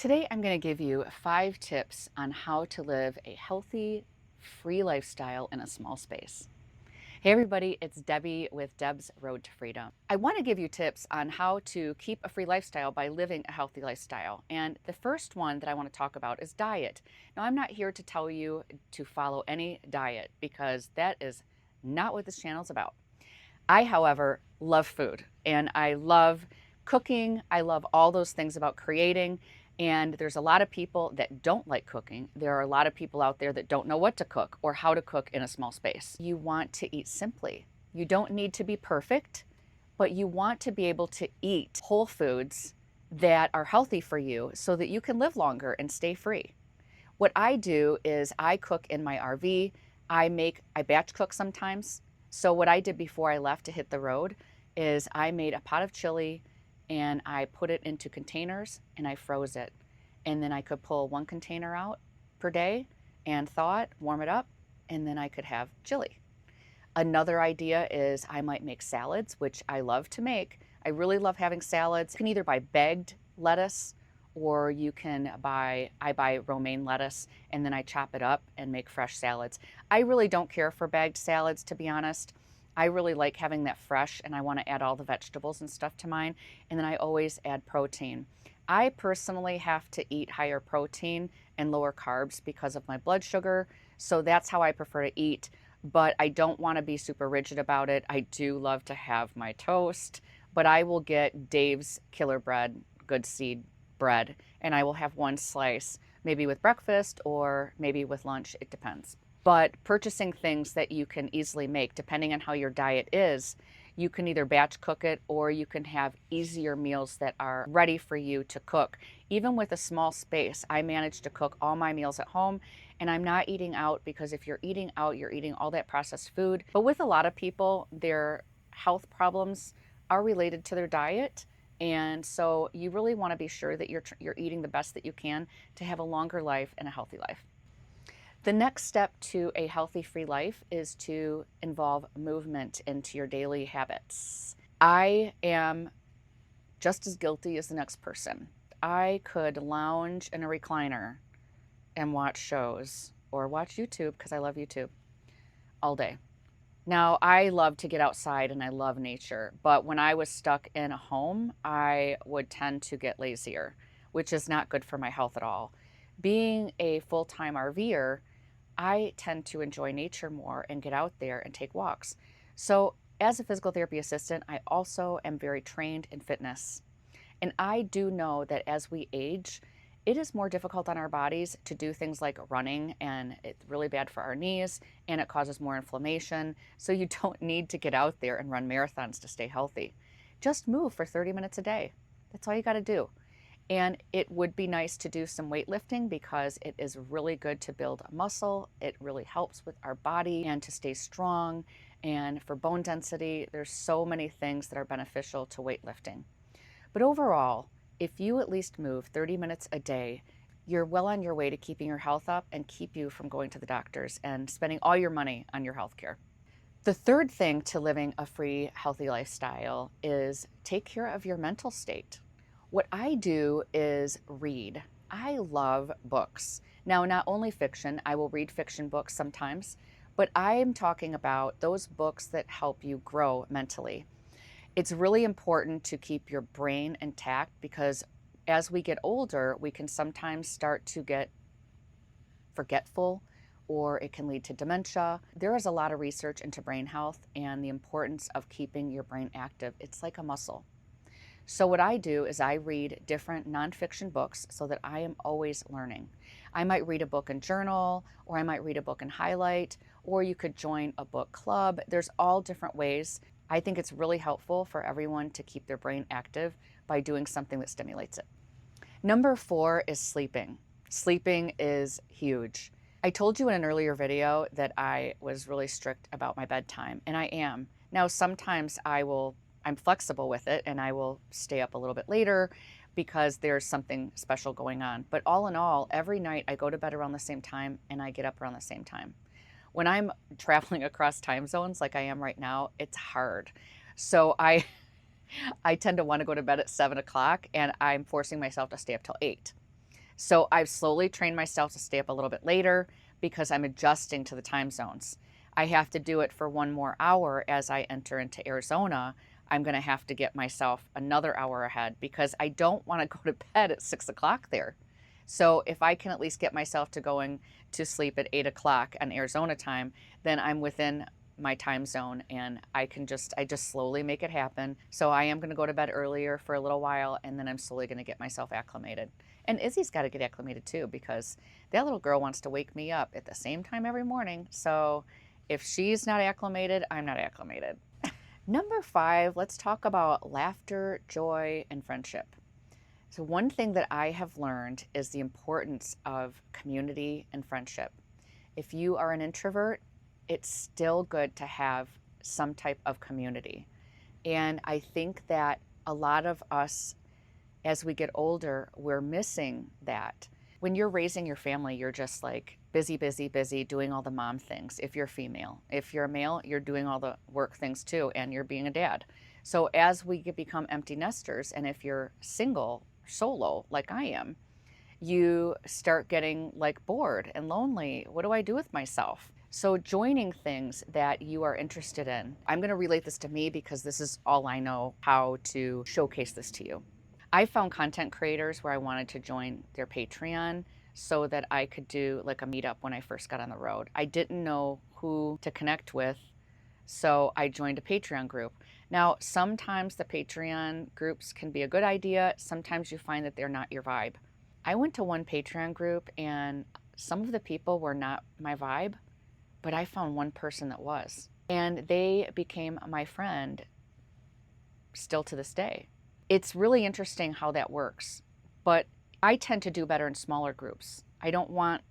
Today, I'm going to give you 5 tips on how to live a healthy, free lifestyle in a small space. Hey everybody, it's Debbie with Deb's Road to Freedom. I want to give you tips on how to keep a free lifestyle by living a healthy lifestyle. And the first one that I want to talk about is diet. Now, I'm not here to tell you to follow any diet because that is not what this channel is about. I, however, love food and I love cooking. I love all those things about creating. And there's a lot of people that don't like cooking. There are a lot of people out there that don't know what to cook or how to cook in a small space. You want to eat simply. You don't need to be perfect, but you want to be able to eat whole foods that are healthy for you so that you can live longer and stay free. What I do is I cook in my RV. I batch cook sometimes. So what I did before I left to hit the road is I made a pot of chili and I put it into containers and I froze it. And then I could pull 1 container out per day and thaw it, warm it up, and then I could have chili. Another idea is I might make salads, which I love to make. I really love having salads. You can either buy bagged lettuce or you can I buy romaine lettuce and then I chop it up and make fresh salads. I really don't care for bagged salads, to be honest. I really like having that fresh and I want to add all the vegetables and stuff to mine. And then I always add protein. I personally have to eat higher protein and lower carbs because of my blood sugar. So that's how I prefer to eat, but I don't want to be super rigid about it. I do love to have my toast, but I will get Dave's Killer Bread, good seed bread, and I will have 1 slice, maybe with breakfast or maybe with lunch, it depends. But purchasing things that you can easily make, depending on how your diet is, you can either batch cook it or you can have easier meals that are ready for you to cook. Even with a small space, I manage to cook all my meals at home and I'm not eating out because if you're eating out, you're eating all that processed food. But with a lot of people, their health problems are related to their diet. And so you really want to be sure that you're eating the best that you can to have a longer life and a healthy life. The next step to a healthy free life is to involve movement into your daily habits. I am just as guilty as the next person. I could lounge in a recliner and watch shows or watch YouTube, because I love YouTube, all day. Now, I love to get outside and I love nature, but when I was stuck in a home, I would tend to get lazier, which is not good for my health at all. Being a full-time RVer, I tend to enjoy nature more and get out there and take walks. So as a physical therapy assistant, I also am very trained in fitness. And I do know that as we age, it is more difficult on our bodies to do things like running, and it's really bad for our knees and it causes more inflammation. So you don't need to get out there and run marathons to stay healthy. Just move for 30 minutes a day. That's all you got to do. And it would be nice to do some weightlifting because it is really good to build muscle. It really helps with our body and to stay strong. And for bone density, there's so many things that are beneficial to weightlifting. But overall, if you at least move 30 minutes a day, you're well on your way to keeping your health up and keep you from going to the doctors and spending all your money on your health care. The third thing to living a free, healthy lifestyle is take care of your mental state. What I do is read. I love books. Now, not only fiction, I will read fiction books sometimes, but I am talking about those books that help you grow mentally. It's really important to keep your brain intact because as we get older, we can sometimes start to get forgetful or it can lead to dementia. There is a lot of research into brain health and the importance of keeping your brain active. It's like a muscle. So what I do is I read different nonfiction books so that I am always learning. I might read a book and journal, or I might read a book and highlight, or you could join a book club. There's all different ways. I think it's really helpful for everyone to keep their brain active by doing something that stimulates it. Number 4 is sleeping. Sleeping is huge. I told you in an earlier video that I was really strict about my bedtime, and I am. Now, sometimes I'm flexible with it and I will stay up a little bit later because there's something special going on. But all in all, every night I go to bed around the same time and I get up around the same time. When I'm traveling across time zones like I am right now, it's hard. So I tend to want to go to bed at 7 o'clock and I'm forcing myself to stay up till 8. So I've slowly trained myself to stay up a little bit later because I'm adjusting to the time zones. I have to do it for 1 more hour as I enter into Arizona. I'm going to have to get myself another hour ahead because I don't want to go to bed at 6 o'clock there. So if I can at least get myself to going to sleep at 8 o'clock on Arizona time, then I'm within my time zone and I just slowly make it happen. So I am going to go to bed earlier for a little while and then I'm slowly going to get myself acclimated. And Izzy's got to get acclimated too because that little girl wants to wake me up at the same time every morning. So if she's not acclimated, I'm not acclimated. Number 5, let's talk about laughter, joy, and friendship. So one thing that I have learned is the importance of community and friendship. If you are an introvert, it's still good to have some type of community. And I think that a lot of us, as we get older, we're missing that. When you're raising your family, you're just like busy, busy, busy, doing all the mom things. If you're female, if you're a male, you're doing all the work things too, and you're being a dad. So as we become empty nesters, and if you're single, solo, like I am, you start getting like bored and lonely. What do I do with myself? So joining things that you are interested in. I'm going to relate this to me because this is all I know how to showcase this to you. I found content creators where I wanted to join their Patreon so that I could do like a meetup when I first got on the road. I didn't know who to connect with, so I joined a Patreon group. Now, sometimes the Patreon groups can be a good idea. Sometimes you find that they're not your vibe. I went to one Patreon group and some of the people were not my vibe, but I found one person that was. And they became my friend still to this day. It's really interesting how that works, but I tend to do better in smaller groups. I don't want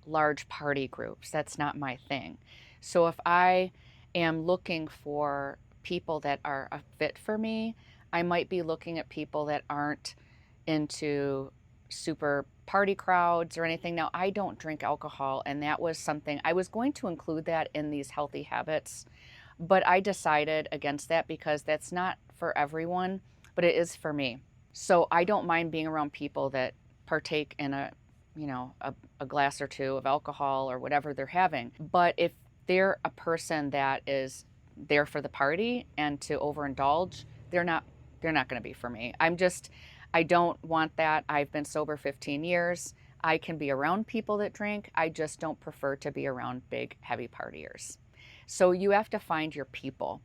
large party groups. That's not my thing. So if I am looking for people that are a fit for me, I might be looking at people that aren't into super party crowds or anything. Now, I don't drink alcohol, and that was something I was going to include that in these healthy habits, but I decided against that because that's not for everyone, but it is for me. So I don't mind being around people that partake in a glass or two of alcohol or whatever they're having. But if they're a person that is there for the party and to overindulge, they're not going to be for me. I don't want that. I've been sober 15 years. I can be around people that drink. I just don't prefer to be around big, heavy partiers. So you have to find your people.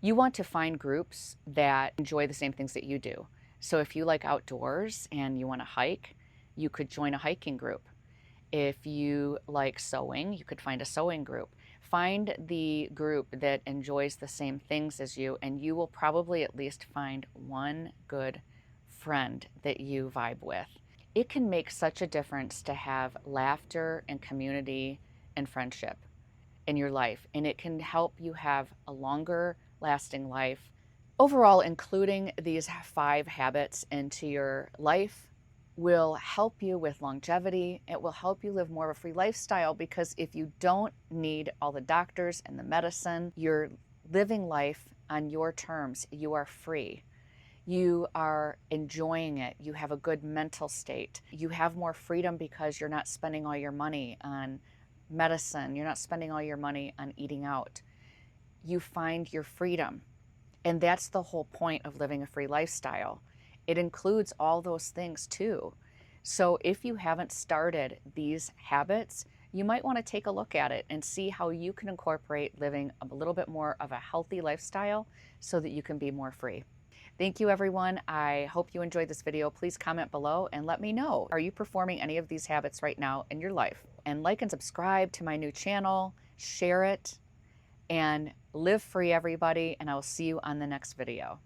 You want to find groups that enjoy the same things that you do. So if you like outdoors and you want to hike, you could join a hiking group. If you like sewing, you could find a sewing group. Find the group that enjoys the same things as you, and you will probably at least find one good friend that you vibe with. It can make such a difference to have laughter and community and friendship in your life, and it can help you have a longer lasting life. Overall, including these 5 habits into your life will help you with longevity. It will help you live more of a free lifestyle because if you don't need all the doctors and the medicine, you're living life on your terms. You are free. You are enjoying it. You have a good mental state. You have more freedom because you're not spending all your money on medicine. You're not spending all your money on eating out. You find your freedom. And that's the whole point of living a free lifestyle. It includes all those things too. So if you haven't started these habits, you might want to take a look at it and see how you can incorporate living a little bit more of a healthy lifestyle so that you can be more free. Thank you, everyone. I hope you enjoyed this video. Please comment below and let me know. Are you performing any of these habits right now in your life? And like and subscribe to my new channel, share it, and live free, everybody. And I will see you on the next video.